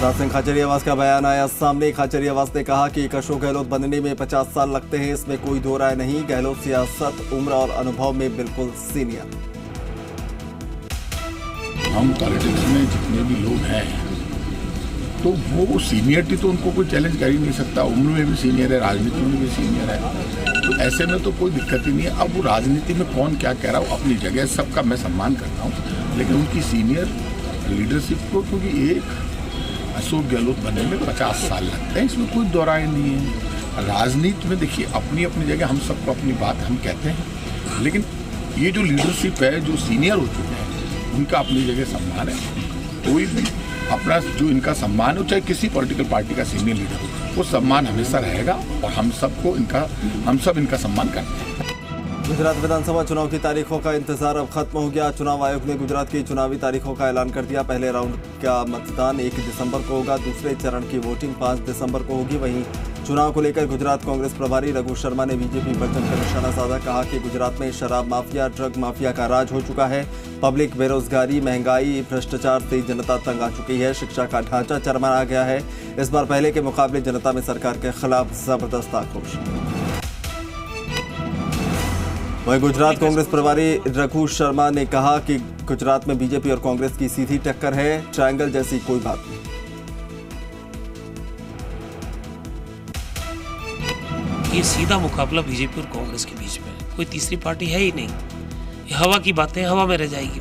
राज सिंह खाचरियावास का बयान आया सामने। खाचरियावास ने कहा कि अशोक गहलोत बनने में 50 साल लगते हैं, इसमें कोई दो राय नहीं। गहलोत सियासत, उम्र और अनुभव में बिल्कुल सीनियर। हम पॉलिटिक्स में जितने भी लोग हैं तो वो सीनियरिटी तो उनको कोई चैलेंज कर ही नहीं सकता। उम्र में भी सीनियर है, राजनीति में भी सीनियर है, तो ऐसे में तो कोई दिक्कत ही नहीं है। अब वो राजनीति में कौन क्या कह रहा हो अपनी जगह, सबका मैं सम्मान करता हूँ, लेकिन उनकी सीनियर लीडरशिप को, क्योंकि एक अशोक गहलोत बनने में 50 साल लगते हैं, इसमें कोई दो राय नहीं है। राजनीति में देखिए अपनी अपनी जगह हम सबको अपनी बात हम कहते हैं, लेकिन ये जो लीडरशिप है, जो सीनियर हो चुके हैं, उनका अपनी जगह सम्मान है। कोई भी अपना जो इनका सम्मान हो, चाहे किसी पॉलिटिकल पार्टी का सीनियर लीडर हो, वो सम्मान हमेशा रहेगा और हम सब इनका सम्मान करते हैं। गुजरात विधानसभा चुनाव की तारीखों का इंतजार अब खत्म हो गया। चुनाव आयोग ने गुजरात की चुनावी तारीखों का ऐलान कर दिया। पहले राउंड का मतदान 1 दिसंबर को होगा, दूसरे चरण की वोटिंग 5 दिसंबर को होगी। वहीं चुनाव को लेकर गुजरात कांग्रेस प्रभारी रघु शर्मा ने बीजेपी पर जमकर निशाना साधा। कहा कि गुजरात में शराब माफिया, ड्रग माफिया का राज हो चुका है। पब्लिक बेरोजगारी, महंगाई, भ्रष्टाचार से जनता तंग आ चुकी है। शिक्षा का ढांचा चरमरा गया है। इस बार पहले के मुकाबले जनता में सरकार के खिलाफ जबरदस्त आक्रोश। वहीं गुजरात कांग्रेस प्रभारी रघु शर्मा ने कहा कि गुजरात में बीजेपी और कांग्रेस की सीधी टक्कर है, ट्रायंगल जैसी कोई बात नहीं। ये सीधा मुकाबला बीजेपी और कांग्रेस के बीच में है, कोई तीसरी पार्टी है ही नहीं। ये हवा की बातें हवा में रह जाएगी।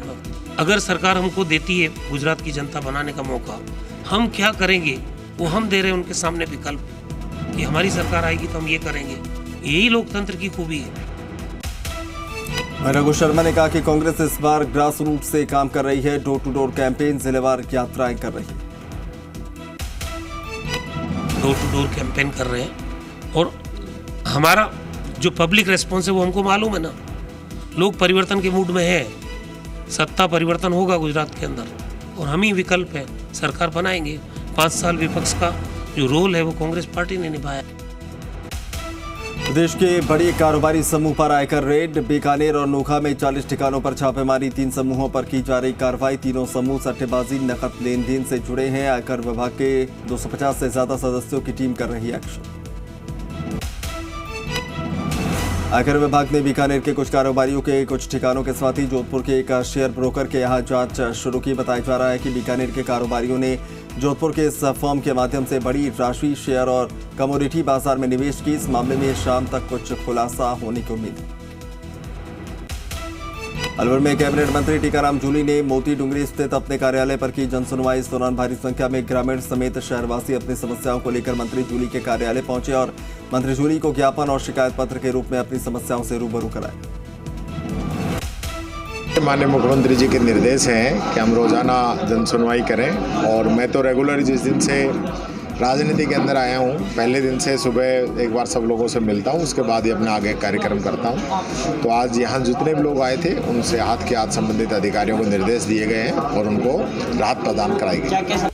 अगर सरकार हमको देती है गुजरात की जनता बनाने का मौका, हम क्या करेंगे वो हम दे रहे हैं उनके सामने विकल्प कि हमारी सरकार आएगी तो हम ये करेंगे। यही लोकतंत्र की खूबी है। रघु शर्मा ने कहा कि कांग्रेस इस बार ग्रास रूट से काम कर रही है, डोर टू डोर कैंपेन, जिलेवार यात्राएं कर रही है। डोर टू डोर कैंपेन कर रहे हैं और हमारा जो पब्लिक रेस्पॉन्स है वो हमको मालूम है ना। लोग परिवर्तन के मूड में है, सत्ता परिवर्तन होगा गुजरात के अंदर और हम ही विकल्प है, सरकार बनाएंगे। 5 साल विपक्ष का जो रोल है वो कांग्रेस पार्टी ने निभाया। प्रदेश के बड़े कारोबारी समूह पर आयकर रेड। बीकानेर और नोखा में 40 ठिकानों पर छापेमारी। 3 समूहों पर की जा रही कार्रवाई। तीनों समूह सट्टेबाजी, नकद लेन देन से जुड़े हैं। आयकर विभाग के 250 से ज्यादा सदस्यों की टीम कर रही है एक्शन। आयकर विभाग ने बीकानेर के कुछ कारोबारियों के कुछ ठिकानों के साथ ही जोधपुर के एक शेयर ब्रोकर के यहाँ जांच शुरू की। बताया जा रहा है कि बीकानेर के कारोबारियों ने जोधपुर के इस फर्म के माध्यम से बड़ी राशि शेयर और कमोडिटी बाजार में निवेश की। इस मामले में शाम तक कुछ खुलासा होने की उम्मीद है। अलवर में कैबिनेट मंत्री टीकाराम जूली ने मोती डूंगरी स्थित अपने कार्यालय पर की जनसुनवाई। इस दौरान भारी संख्या में ग्रामीण समेत शहरवासी अपनी समस्याओं को लेकर मंत्री जूली के कार्यालय पहुंचे और मंत्री जूली को ज्ञापन और शिकायत पत्र के रूप में अपनी समस्याओं से रूबरू कराए। माननीय मुख्यमंत्री जी के निर्देश हैं कि हम रोजाना जनसुनवाई करें और मैं तो रेगुलर जिस दिन से राजनीति के अंदर आया हूँ, पहले दिन से सुबह एक बार सब लोगों से मिलता हूँ, उसके बाद ही अपना आगे कार्यक्रम करता हूँ। तो आज यहाँ जितने भी लोग आए थे उनसे हाथ के हाथ संबंधित अधिकारियों को निर्देश दिए गए हैं और उनको राहत प्रदान कराई गई।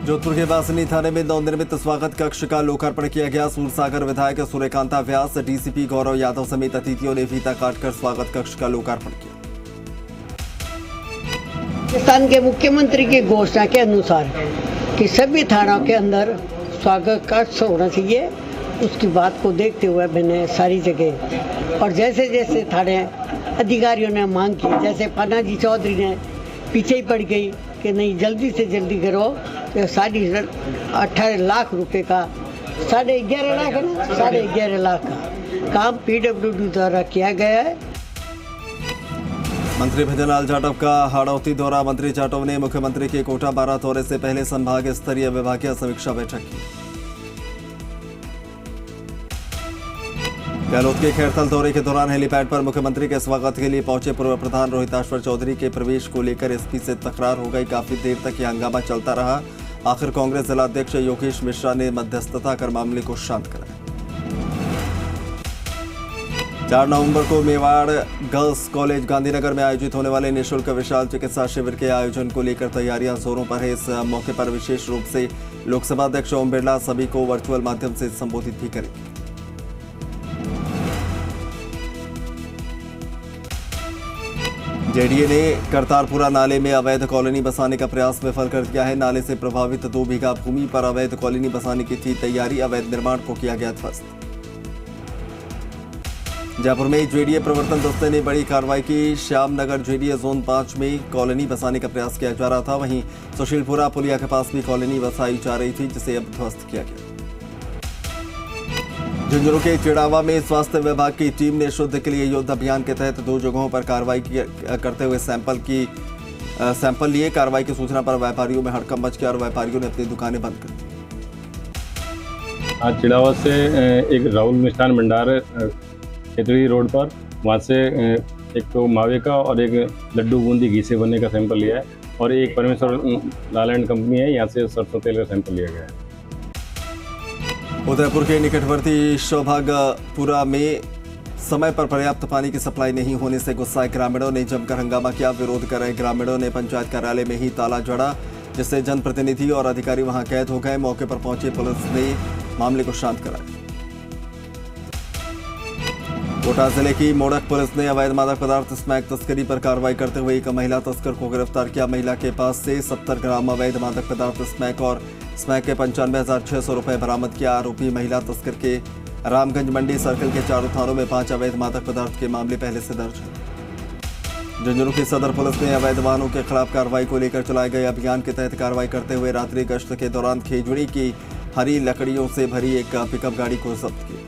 जोधपुर के वासनी थाने में नवनिर्मित स्वागत कक्ष का लोकार्पण किया गया। सूरसागर विधायक सूर्यकांता व्यास, डीसीपी गौरव यादव समेत अतिथियों ने फीता काटकर स्वागत कक्ष का लोकार्पण किया। राजस्थान के मुख्यमंत्री की घोषणा के अनुसार कि सभी थानों के अंदर स्वागत कक्ष होना चाहिए, उसकी बात को देखते हुए मैंने सारी जगह और जैसे जैसे थाने अधिकारियों ने मांग की, जैसे पन्नाजी चौधरी ने पीछे ही पड़ गई कि नहीं जल्दी से जल्दी करो, तो 18.5 लाख रुपए का 11.5 लाख है ना, 11.5 लाख का काम पीडब्ल्यूडी द्वारा किया गया है। मंत्री भजनलाल जाटव का हाड़ौती दौरा। मंत्री जाटव ने मुख्यमंत्री के कोटा बारा दौरे से पहले संभाग स्तरीय विभागीय समीक्षा बैठक की। गहलोत के खैरथल दौरे के दौरान हेलीपैड पर मुख्यमंत्री के स्वागत के लिए पहुंचे पूर्व प्रधान रोहिताश्वर चौधरी के प्रवेश को लेकर एसपी से तकरार हो गई। काफी देर तक यह हंगामा चलता रहा। आखिर कांग्रेस जिलाध्यक्ष योगेश मिश्रा ने मध्यस्थता कर मामले को शांत कराया। 4 नवंबर को मेवाड़ गर्ल्स कॉलेज गांधीनगर में आयोजित होने वाले निःशुल्क विशाल चिकित्सा शिविर के आयोजन को लेकर तैयारियां जोरों पर है। इस मौके पर विशेष रूप से लोकसभा अध्यक्ष ओम बिरला सभी को वर्चुअल माध्यम से संबोधित भी करेंगे। जेडीए ने करतारपुरा नाले में अवैध कॉलोनी बसाने का प्रयास विफल कर दिया है। नाले से प्रभावित 2 बीघा भूमि पर अवैध कॉलोनी बसाने की थी तैयारी, अवैध निर्माण को किया गया ध्वस्त। जयपुर में जेडीए प्रवर्तन दस्ते ने बड़ी कार्रवाई की। श्यामनगर जेडीए जोन 5 में कॉलोनी बसाने का प्रयास किया जा रहा था। वहीं सुशीलपुरा पुलिया के पास भी कॉलोनी बसाई जा रही थी, जिसे अब ध्वस्त किया गया। झुंझुनू के चिड़ावा में स्वास्थ्य विभाग की टीम ने शुद्ध के लिए युद्ध अभियान के तहत 2 जगहों पर कार्रवाई करते हुए सैंपल लिए। कार्रवाई की सूचना पर व्यापारियों में हड़कंप मच गया और व्यापारियों ने अपनी दुकानें बंद कर दी। आज चिड़ावा से एक राहुल मिष्ठान भंडार खेतड़ी रोड पर, वहाँ से एक तो मावे का और एक लड्डू बूंदी घी से बनने का सैंपल लिया है और एक परमेश्वर लाल एंड कंपनी है, यहाँ से सरसों तेल का सैंपल लिया गया है। उदयपुर के निकटवर्ती सौभागपुरा में समय पर पर्याप्त पानी की सप्लाई नहीं होने से गुस्साए ग्रामीणों ने जमकर हंगामा किया। विरोध कर रहे ग्रामीणों ने पंचायत कार्यालय में ही ताला जड़ा, जिससे जनप्रतिनिधि और अधिकारी वहां कैद हो गए। मौके पर पहुंचे पुलिस ने मामले को शांत कराया। कोटा जिले की मोड़क पुलिस ने अवैध मादक पदार्थ स्मैक तस्करी पर कार्रवाई करते हुए एक महिला तस्कर को गिरफ्तार किया। महिला के पास से 70 ग्राम अवैध मादक पदार्थ स्मैक और स्मैक के 95,600 रुपए बरामद किया। आरोपी महिला तस्कर के रामगंज मंडी सर्कल के 4 थानों में 5 अवैध मादक पदार्थ के मामले पहले से दर्ज हैं। झुंझुनू की सदर पुलिस ने अवैध वाहनों के खिलाफ कार्रवाई को लेकर चलाए गए अभियान के तहत कार्रवाई करते हुए रात्रि गश्त के दौरान खेजड़ी की हरी लकड़ियों से भरी एक पिकअप गाड़ी को जब्त किया।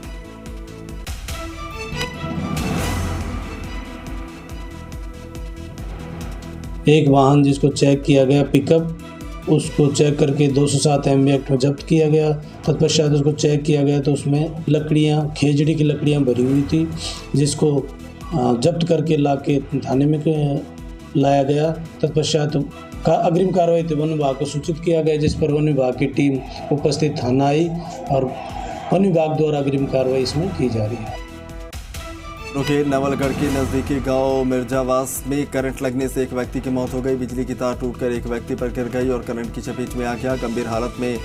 एक वाहन जिसको चेक किया गया पिकअप, उसको चेक करके 207 MV एक्ट में जब्त किया गया। तत्पश्चात उसको चेक किया गया तो उसमें लकड़ियाँ, खेजड़ी की लकड़ियाँ भरी हुई थी, जिसको जब्त करके लाके थाने में लाया गया। तत्पश्चात अग्रिम कार्रवाई वन विभाग को सूचित किया गया, जिस पर वन विभाग की टीम उपस्थित थाना आई और वन विभाग द्वारा अग्रिम कार्रवाई इसमें की जा रही है। के नवलगढ़ के नजदीकी गांव मिर्जावास में करंट लगने से एक व्यक्ति की मौत हो गई। बिजली की तार टूटकर एक व्यक्ति पर गिर गई और करंट की चपेट में आ गया। गंभीर हालत में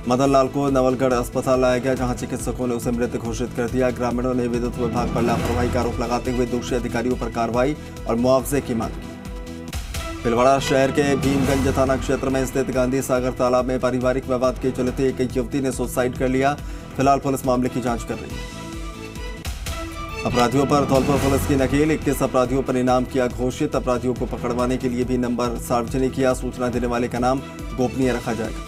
मदन लाल को नवलगढ़ अस्पताल लाया गया, जहां चिकित्सकों ने उसे मृत घोषित कर दिया। ग्रामीणों ने विद्युत विभाग पर लापरवाही का आरोप लगाते हुए दोषी अधिकारियों पर कार्रवाई और मुआवजे की मांग की। भीलवाड़ा शहर के भीमगंज थाना क्षेत्र में स्थित गांधी सागर तालाब में पारिवारिक विवाद के चलते एक युवती ने सुसाइड कर लिया। फिलहाल पुलिस मामले की जांच कर रही है। अपराधियों पर धौलपुर पुलिस की नकेल, 21 अपराधियों पर इनाम किया घोषित। अपराधियों को पकड़वाने के लिए भी नंबर सार्वजनिक किया। सूचना देने वाले का नाम गोपनीय रखा जाएगा।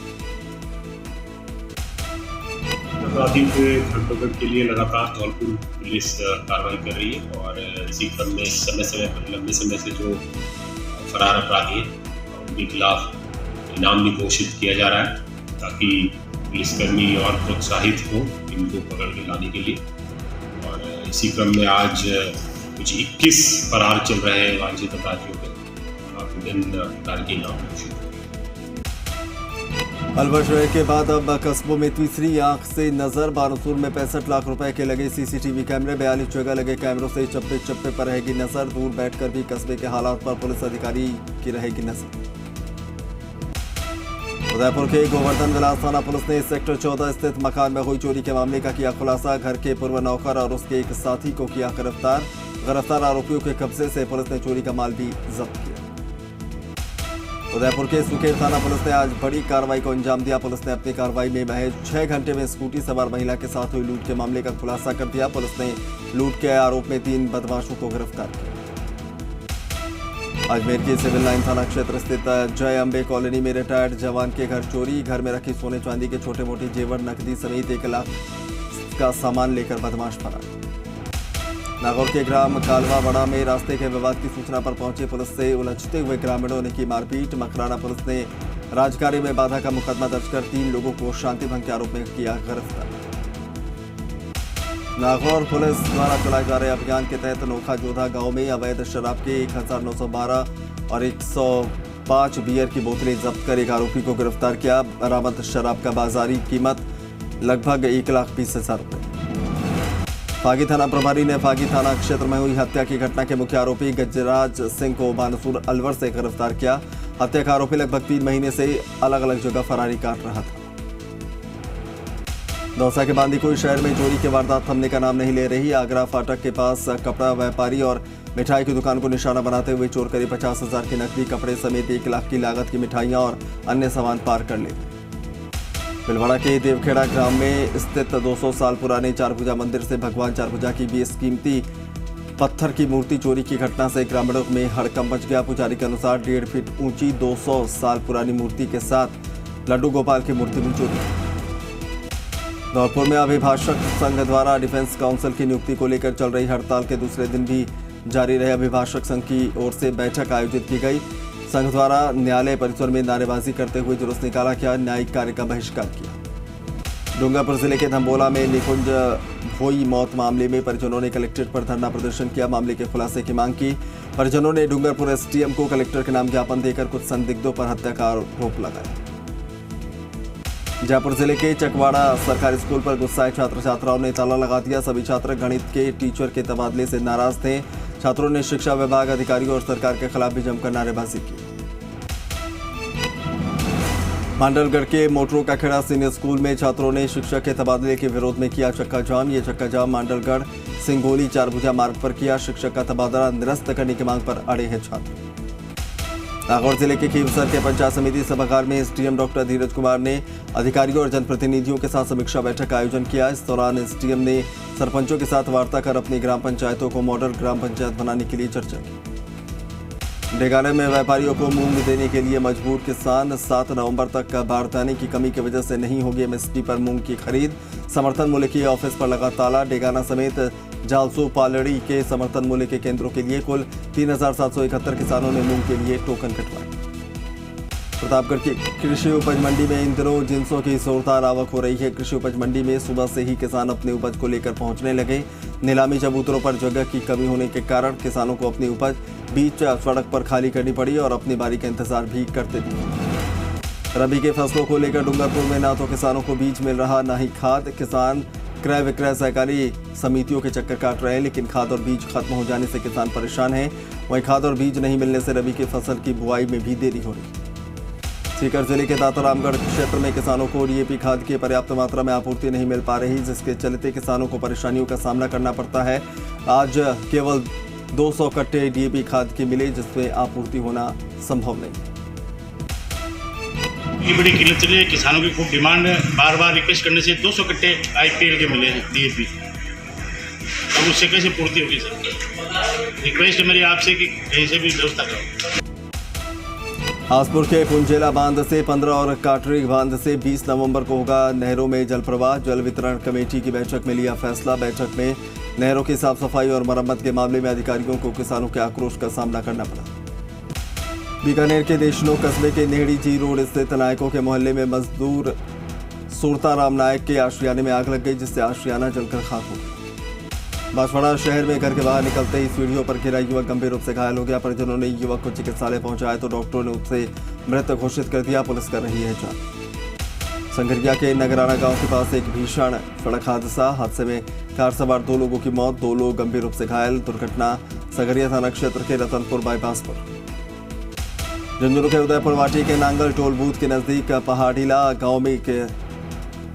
अपराधी के धरपकड़ के लिए लगातार धौलपुर पुलिस कार्रवाई कर रही है और इसी क्रम में लंबे समय से जो फरार अपराधी हैं उनके खिलाफ इनाम भी घोषित किया जा रहा है, ताकि पुलिसकर्मी और प्रोत्साहित हो इनको पकड़ के लाने के लिए। और इसी क्रम में आज कुछ 21 फरार चल रहे हैं वांछित अपराधियों के विभिन्न प्रकार के इनाम घोषित। अलवर शहर के बाद अब कस्बों में तीसरी आंख से नजर। बानसूर में 65 लाख रुपए के लगे सीसीटीवी कैमरे, 42 जगह लगे कैमरों से चप्पे चप्पे पर रहेगी नजर। दूर बैठकर भी कस्बे के हालात पर पुलिस अधिकारी की रहेगी नजर। उदयपुर के गोवर्धन विलास थाना पुलिस ने सेक्टर 14 स्थित मकान में हुई चोरी के मामले का किया खुलासा। घर के पूर्व नौकर और उसके एक साथी को किया गिरफ्तार आरोपियों के कब्जे से पुलिस ने चोरी का माल भी जब्त किया। उदयपुर के सुकेर थाना पुलिस ने आज बड़ी कार्रवाई को अंजाम दिया। पुलिस ने अपनी कार्रवाई में महज 6 घंटे में स्कूटी सवार महिला के साथ हुई लूट के मामले का खुलासा कर दिया। पुलिस ने लूट के आरोप में 3 बदमाशों को गिरफ्तार किया। अजमेर के सिविल लाइन थाना क्षेत्र स्थित जय अंबे कॉलोनी में रिटायर्ड जवान के घर चोरी। घर में रखी सोने चांदी के छोटे मोटे जेवर, नकदी समेत 1 लाख का सामान लेकर बदमाश फरार। नागौर के ग्राम कालवावड़ा में रास्ते के विवाद की सूचना पर पहुंचे पुलिस से उलझते हुए ग्रामीणों ने की मारपीट। मकराना पुलिस ने राजकार्य में बाधा का मुकदमा दर्ज कर 3 लोगों को शांति भंग के आरोप में किया गिरफ्तार। नागौर पुलिस द्वारा चलाए जा रहे अभियान के तहत नोखा जोधा गांव में अवैध शराब के 1912 और 105 बियर की बोतलें जब्त कर एक आरोपी को गिरफ्तार किया। बरामद शराब का बाजारी कीमत लगभग 1,20,000 रुपए। फागी थाना प्रभारी ने फागी थाना क्षेत्र में हुई हत्या की घटना के मुख्य आरोपी गजराज सिंह को बानसूर अलवर से गिरफ्तार किया। हत्या का आरोपी लगभग 3 महीने से अलग अलग जगह फरारी काट रहा था। दौसा के बांदीकुई शहर में चोरी की वारदात थमने का नाम नहीं ले रही। आगरा फाटक के पास कपड़ा व्यापारी और मिठाई की दुकान को निशाना बनाते हुए चोर करीब 50,000 की नकदी, कपड़े समेत 1 लाख की लागत की मिठाइयां और अन्य सामान पार कर ले। भीलवाड़ा के देवखेड़ा ग्राम में स्थित 200 साल पुराने चारभुजा मंदिर से भगवान चारभुजा की बेशकीमती पत्थर की मूर्ति चोरी की घटना से ग्रामीणों में हड़कंप मच गया। पुजारी के अनुसार 1.5 फीट ऊंची 200 साल पुरानी मूर्ति के साथ लड्डू गोपाल की मूर्ति भी चोरी। धौलपुर में अभिभाषक संघ द्वारा डिफेंस काउंसिल की नियुक्ति को लेकर चल रही हड़ताल के दूसरे दिन भी जारी रहे। अभिभाषक संघ की ओर से बैठक आयोजित की गई। संघ द्वारा न्यायालय परिसर में नारेबाजी करते हुए जुलूस निकाला गया, न्यायिक कार्य का बहिष्कार किया। डूंगरपुर जिले के धम्बोला में निकुंज भोई मौत मामले में परिजनों ने कलेक्ट्रेट पर धरना प्रदर्शन किया। मामले के खुलासे की मांग की। परिजनों ने डूंगरपुर एसडीएम को कलेक्टर के नाम ज्ञापन देकर कुछ संदिग्धों पर हत्या का आरोप लगाया। जयपुर जिले के चकवाड़ा सरकारी स्कूल पर गुस्साए छात्र छात्राओं ने ताला लगा दिया। सभी छात्र गणित के टीचर के तबादले से नाराज थे। छात्रों ने शिक्षा विभाग, अधिकारियों और सरकार के खिलाफ भी जमकर नारेबाजी की। मांडलगढ़ के मोटरो का खेड़ा सीनियर स्कूल में छात्रों ने शिक्षक के तबादले के विरोध में किया चक्का जाम। ये चक्का जाम मांडलगढ़ सिंगोली चारभुजा मार्ग पर किया। शिक्षक का तबादला निरस्त करने की मांग पर अड़े हैं छात्र। नागौर जिले के खीवसर के पंचायत समिति सभागार में एसडीएम डॉक्टर धीरज कुमार ने अधिकारियों और जनप्रतिनिधियों के साथ समीक्षा बैठक का आयोजन किया। इस दौरान एसडीएम ने सरपंचों के साथ वार्ता कर अपनी ग्राम पंचायतों को मॉडल ग्राम पंचायत बनाने के लिए चर्चा की। डेगाने में व्यापारियों को मूंग देने के लिए मजबूर किसान। 7 नवंबर तक बारदाने की कमी की वजह से नहीं होगी एमएसपी पर मूंग की खरीद। समर्थन मूल्य के ऑफिस पर लगा ताला। डेगाना समेत जालसू पालड़ी के समर्थन मूल्य के केंद्रों के लिए कुल 3,771 किसानों ने मूंग के लिए टोकन कटवाए। प्रतापगढ़ की कृषि उपज मंडी में इन दिनों जिंसों की जोरदार आवक हो रही है। कृषि उपज मंडी में सुबह से ही किसान अपनी उपज को लेकर पहुंचने लगे। नीलामी चबूतरों पर जगह की कमी होने के कारण किसानों को अपनी उपज बीच सड़क पर खाली करनी पड़ी और अपनी बारी का इंतजार भी करते थे। रबी के फसलों को लेकर डूंगरपुर में ना तो किसानों को बीज मिल रहा, ना ही खाद। किसान क्रय विक्रय सहकारी समितियों के चक्कर काट रहे हैं, लेकिन खाद और बीज खत्म हो जाने से किसान परेशान हैं। वहीं खाद और बीज नहीं मिलने से रबी की फसल की बुआई में भी देरी हो रही है। सीकर जिले के दातारामगढ़ क्षेत्र में किसानों को डीएपी खाद की पर्याप्त मात्रा में आपूर्ति नहीं मिल पा रही, जिसके चलते किसानों को परेशानियों का सामना करना पड़ता है। आज केवल 200 कट्टे डीएपी खाद के मिले, जिसमें आपूर्ति होना संभव नहीं। ये बड़ी किल्लत चली है, किसानों की खूब डिमांड है। बार बार रिक्वेस्ट करने से 200 कट्टे आईपीएल के मिले हैं डीएपी। अब उससे कैसे पूर्ति होगी सर? रिक्वेस्ट है मेरी आपसे कि कहीं से भी व्यवस्था करो। हासपुर के पुंजेला बांध से 15 और काटरी बांध से 20 नवंबर को होगा नहरों में जल प्रवाह। जल वितरण कमेटी की बैठक में लिया फैसला। बैठक में नहरों की साफ सफाई और मरम्मत के मामले में अधिकारियों को किसानों के आक्रोश का सामना करना पड़ा। बीकानेर के देशनोक कस्बे के नेहड़ी जी रोड स्थित नायकों के मोहल्ले में मजदूर सूरताराम नायक के आशियाने में आग लग गई, जिससे आशियाना जलकर खाक हो गया। बांसवाड़ा शहर में घर के बाहर निकलते ही सीढ़ियों पर गिरा युवक गंभीर रूप से घायल हो गया। परिजनों ने युवक को चिकित्सालय पहुंचाया तो डॉक्टरों ने उसे मृत घोषित कर दिया। पुलिस कर रही है जांच। संघरिया के नगराना गांव के पास एक भीषण सड़क हादसे में कार सवार 2 लोगों की मौत, 2 लोग गंभीर रूप से घायल। दुर्घटना संघरिया थाना क्षेत्र के रतनपुर बाईपास पर। झुंझुनू के उदयपुर वाटी के नांगल टोल बूथ के नजदीक पहाड़ीला गांव में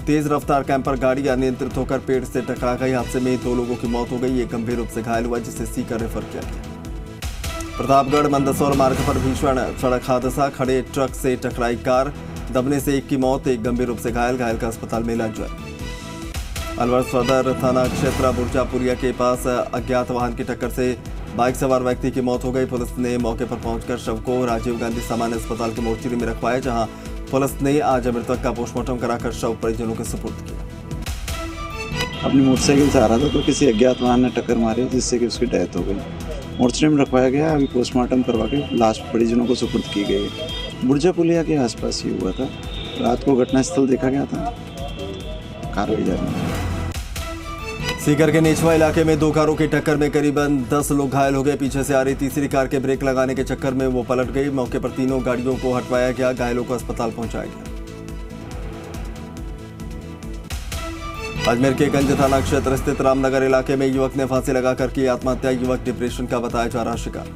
तेज रफ्तार कैंपर गाड़ी अनियंत्रित होकर पेड़ से टकरा गई। हादसे में 2 लोगों की मौत हो गई, एक गंभीर रूप से घायल हुआ, जिसे सीकर रेफर किया गया। प्रतापगढ़ मंदसौर मार्ग पर भीषण सड़क हादसा, खड़े ट्रक से टकराई कार, दबने से एक की मौत, एक गंभीर रूप से घायल का अस्पताल में इलाज जारी। अलवर सदर थाना क्षेत्र बुरजापुरिया के पास अज्ञात वाहन की टक्कर से बाइक सवार व्यक्ति की मौत हो गई। पुलिस ने मौके पर पहुंचकर शव को राजीव गांधी सामान्य अस्पताल के मोर्चरी में रखवाया, जहां पुलिस ने आज मृतक का पोस्टमार्टम कराकर शव परिजनों के सुपुर्द किया। अपनी मोटरसाइकिल से आ रहा था तो किसी अज्ञात वाहन ने टक्कर मारी, जिससे कि उसकी डेथ हो गई। मोर्चरी में रखवाया गया। अभी पोस्टमार्टम करवा के लाश परिजनों को सुपुर्द की गई है। बुरजापुलिया के आसपास ही हुआ था। रात को घटनास्थल देखा गया था। कार्रवाई जारी। सीकर के नेचवा इलाके में 2 कारों की टक्कर में करीबन 10 लोग घायल हो गए। पीछे से आ रही तीसरी कार के ब्रेक लगाने के चक्कर में वो पलट गई। मौके पर तीनों गाड़ियों को हटवाया गया, घायलों को अस्पताल पहुंचाया गया। अजमेर के गंज थाना क्षेत्र स्थित रामनगर इलाके में युवक ने फांसी लगाकर की आत्महत्या। युवक डिप्रेशन का बताया जा रहा शिकार।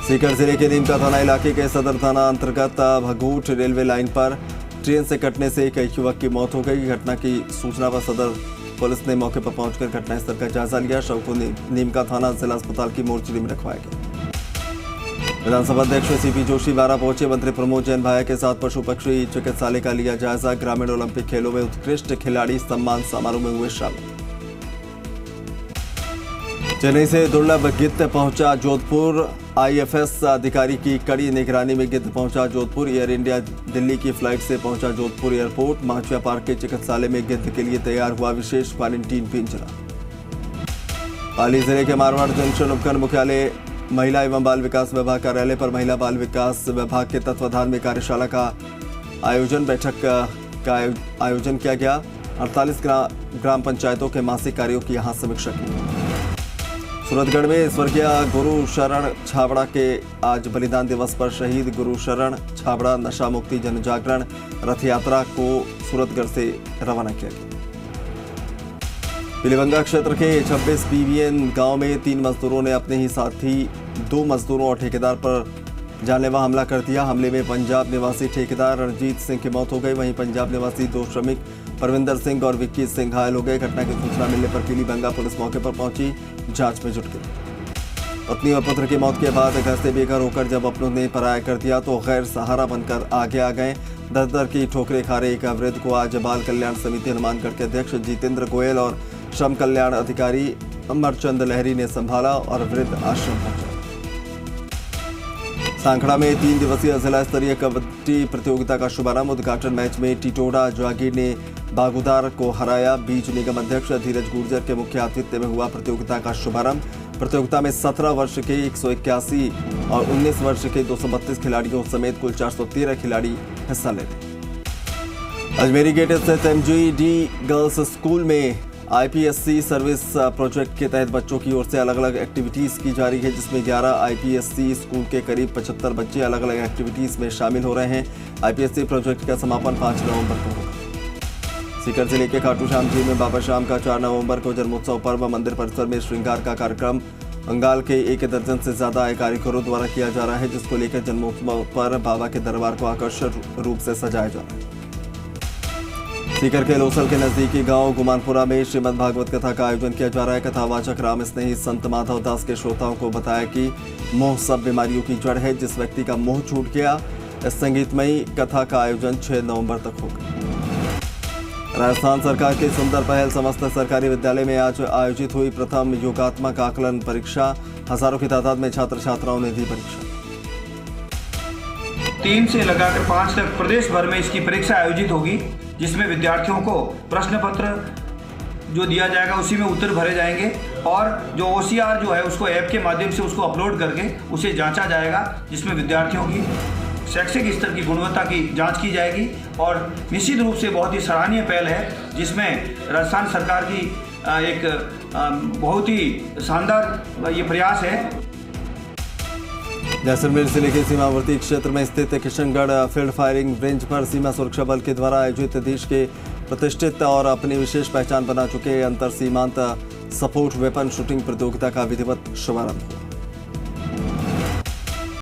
सीकर जिले के नीमका थाना इलाके के सदर थाना अंतर्गत भगूट रेलवे लाइन पर ट्रेन से कटने से एक युवक की मौत हो गई। घटना की सूचना पर सदर पुलिस ने मौके पर पहुंचकर घटनास्थल का जायजा लिया। शव को नीमका थाना जिला अस्पताल की मोर्चरी में रखवाया गया। विधानसभा अध्यक्ष सीपी जोशी बारा पहुंचे। मंत्री प्रमोद जैन भाया के साथ पशु पक्षी चिकित्सालय का लिया जायजा। ग्रामीण ओलंपिक खेलों में उत्कृष्ट खिलाड़ी सम्मान समारोह में हुए शामिल। चेन्नई से दुर्लभ गिद्ध पहुंचा जोधपुर। आईएफएस अधिकारी की कड़ी निगरानी में गिद्ध पहुंचा जोधपुर। एयर इंडिया दिल्ली की फ्लाइट से पहुंचा जोधपुर एयरपोर्ट। माचिया पार्क के चिकित्सालय में गिद्ध के लिए तैयार हुआ विशेष क्वारंटीन पिंजरा। पाली जिले के मारवाड़ जंक्शन उपखंड मुख्यालय महिला एवं बाल विकास विभाग कार्यालय पर महिला बाल विकास विभाग के तत्वाधान में कार्यशाला का आयोजन बैठक का आयोजन किया गया। 48 ग्राम पंचायतों के मासिक कार्यों की यहां समीक्षा की। सूरतगढ़ में स्वर्गीय गुरु शरण छाबड़ा के आज बलिदान दिवस पर शहीद गुरु शरण छाबड़ा नशा मुक्ति जन जागरण रथ यात्रा को सूरतगढ़ से रवाना किया गया। पीलीबंगा क्षेत्र के 26 पीवीएन गांव में 3 मजदूरों ने अपने ही साथी 2 मजदूरों और ठेकेदार पर जानलेवा हमला कर दिया। हमले में पंजाब निवासी ठेकेदार रणजीत सिंह की मौत हो गई। वहीं पंजाब निवासी 2 श्रमिक परविंदर सिंह और विक्की सिंह घायल हो गए। घटना की सूचना मिलने पर पीलीबंगा पुलिस मौके पर पहुंची, जांच में जुट गई। पत्नी और पुत्र की मौत के बाद घर से बेघर होकर जब अपनों ने पराया कर दिया तो गैर सहारा बनकर आगे आ गए। दर की ठोकरें खा रहे एक वृद्ध को आज बाल कल्याण समिति हनुमानगढ़ के अध्यक्ष जितेंद्र गोयल और श्रम कल्याण अधिकारी अमरचंद लहरी ने संभाला और वृद्ध आश्रम पहुंचा। सांखड़ा में 3 दिवसीय जिला स्तरीय कबड्डी प्रतियोगिता का शुभारंभ। उद्घाटन मैच में टिटोड़ा जागीर ने बागुदार को हराया। बीज निगम अध्यक्ष धीरज गुर्जर के मुख्य आतिथ्य में हुआ प्रतियोगिता का शुभारंभ। प्रतियोगिता में 17 वर्ष के 181 और 19 वर्ष के 232 खिलाड़ियों समेत कुल 413 खिलाड़ी हिस्सा ले रहे। अजमेरी गेट स्थित एमजीडी गर्ल्स स्कूल में आईपीएससी सर्विस प्रोजेक्ट के तहत बच्चों की ओर से अलग अलग एक्टिविटीज़ की जा रही है, जिसमें 11 आईपीएससी स्कूल के करीब 75 बच्चे अलग अलग एक्टिविटीज़ में शामिल हो रहे हैं। आईपीएससी प्रोजेक्ट का समापन 5 नवंबर को होगा। सीकर जिले के खाटू श्याम जी में बाबा श्याम का 4 नवंबर को जन्मोत्सव पर्व। मंदिर परिसर में श्रृंगार का कार्यक्रम बंगाल के 1 दर्जन से ज्यादा कारीगरों द्वारा किया जा रहा है, जिसको लेकर जन्मोत्सव पर बाबा के दरबार को आकर्षक रूप से सजाया जा रहा है। सीकर के लोसल के नजदीकी गांव गुमानपुरा में श्रीमद् भागवत कथा का आयोजन किया जा रहा है। कथावाचक राम स्नेही संत माधव दास के श्रोताओं को बताया कि मोह सब बीमारियों की जड़ है। जिस व्यक्ति का मोह छूट गया, इस संगीतमयी कथा का आयोजन 6 नवंबर तक होगा। राजस्थान सरकार की सुंदर पहल। समस्त सरकारी विद्यालय में आज आयोजित हुई प्रथम योगात्मक आकलन परीक्षा। हजारों की तादाद में छात्र छात्राओं ने दी परीक्षा। 3 से लगाकर 5 तक प्रदेश भर में इसकी परीक्षा आयोजित होगी, जिसमें विद्यार्थियों को प्रश्न पत्र जो दिया जाएगा उसी में उत्तर भरे जाएंगे और जो OCR जो है उसको ऐप के माध्यम से उसको अपलोड करके उसे जांचा जाएगा, जिसमें विद्यार्थियों की शैक्षिक स्तर की गुणवत्ता की जांच की जाएगी। और निश्चित रूप से बहुत ही सराहनीय पहल है, जिसमें राजस्थान सरकार की एक बहुत ही शानदार ये प्रयास है। जैसलमेर जिले के सीमावर्ती क्षेत्र में स्थित किशनगढ़ फील्ड फायरिंग रेंज पर सीमा सुरक्षा बल के द्वारा आयोजित देश के प्रतिष्ठित और अपनी विशेष पहचान बना चुके अंतर सीमांत सपोर्ट वेपन शूटिंग प्रतियोगिता का विधिवत शुभारंभ हुआ।